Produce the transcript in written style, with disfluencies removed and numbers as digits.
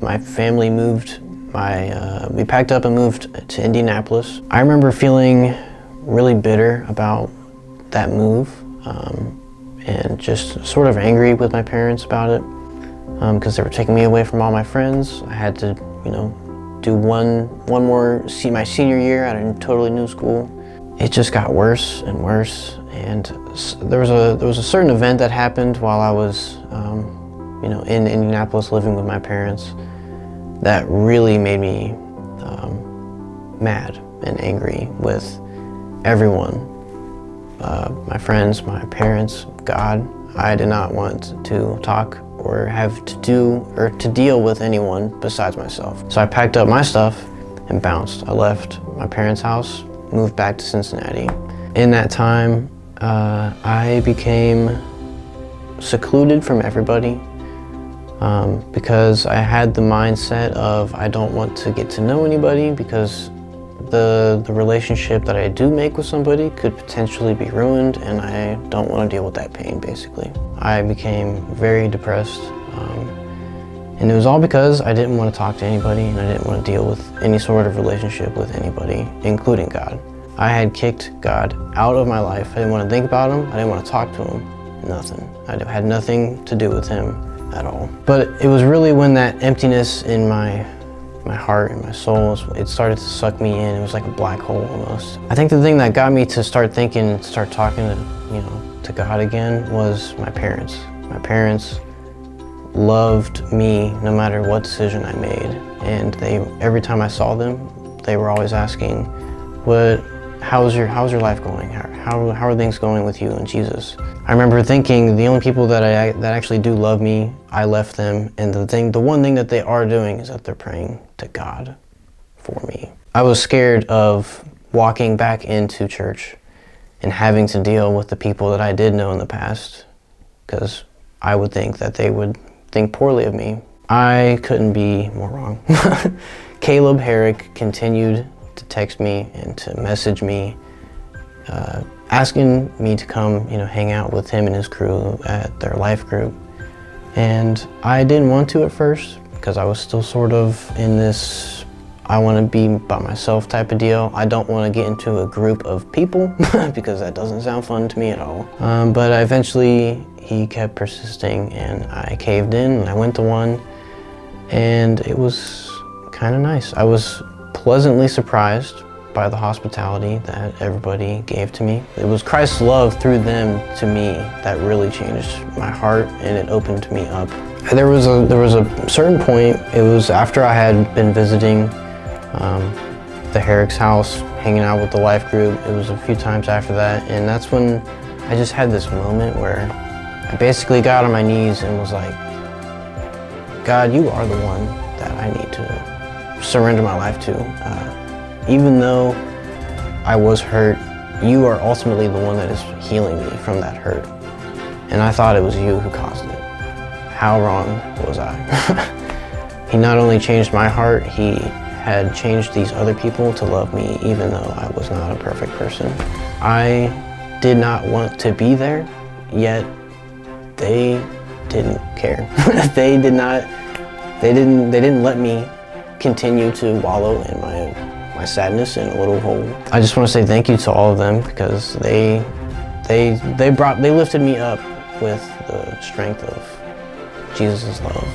My family moved, we packed up and moved to Indianapolis. I remember feeling really bitter about that move and just sort of angry with my parents about it because they were taking me away from all my friends. I had to, do one more, my senior year at a totally new school. It just got worse and worse, and there was a certain event that happened while I was, in Indianapolis living with my parents that really made me mad and angry with everyone, my friends, my parents, God. I did not want to talk or have to do or to deal with anyone besides myself. So I packed up my stuff and bounced. I left my parents' house, moved back to Cincinnati. In that time, I became secluded from everybody because I had the mindset of I don't want to get to know anybody because the relationship that I do make with somebody could potentially be ruined, and I don't want to deal with that pain, basically. I became very depressed, and it was all because I didn't want to talk to anybody, and I didn't want to deal with any sort of relationship with anybody, including God. I had kicked God out of my life. I didn't want to think about him. I didn't want to talk to him. Nothing. I had nothing to do with him at all. But it was really when that emptiness in my heart and my soul, it started to suck me in. It was like a black hole almost. I think the thing that got me to start thinking, start talking to God again was my parents. My parents loved me no matter what decision I made. And every time I saw them, they were always asking, how's your life going? How are things going with you and Jesus? I remember thinking the only people that actually do love me, I left them, and the one thing that they are doing is that they're praying to God for me. I was scared of walking back into church and having to deal with the people that I did know in the past, because I would think that they would think poorly of me. I couldn't be more wrong. Caleb Herrick continued to text me and to message me, asking me to come, hang out with him and his crew at their life group. And I didn't want to at first because I was still sort of in this, I want to be by myself type of deal. I don't want to get into a group of people because that doesn't sound fun to me at all. But eventually he kept persisting and I caved in and I went to one, and it was kind of nice. I was pleasantly surprised by the hospitality that everybody gave to me. It was Christ's love through them to me that really changed my heart, and it opened me up. There was a certain point, it was after I had been visiting the Herrick's house, hanging out with the life group. It was a few times after that, and that's when I just had this moment where I basically got on my knees and was like, God, you are the one that I need to surrender my life to. Even though I was hurt, you are ultimately the one that is healing me from that hurt. And I thought it was you who caused it. How wrong was I? He not only changed my heart, he had changed these other people to love me even though I was not a perfect person. I did not want to be there, yet they didn't care. They didn't let me continue to wallow in my sadness in a little hole. I just want to say thank you to all of them because they lifted me up with the strength of Jesus' love.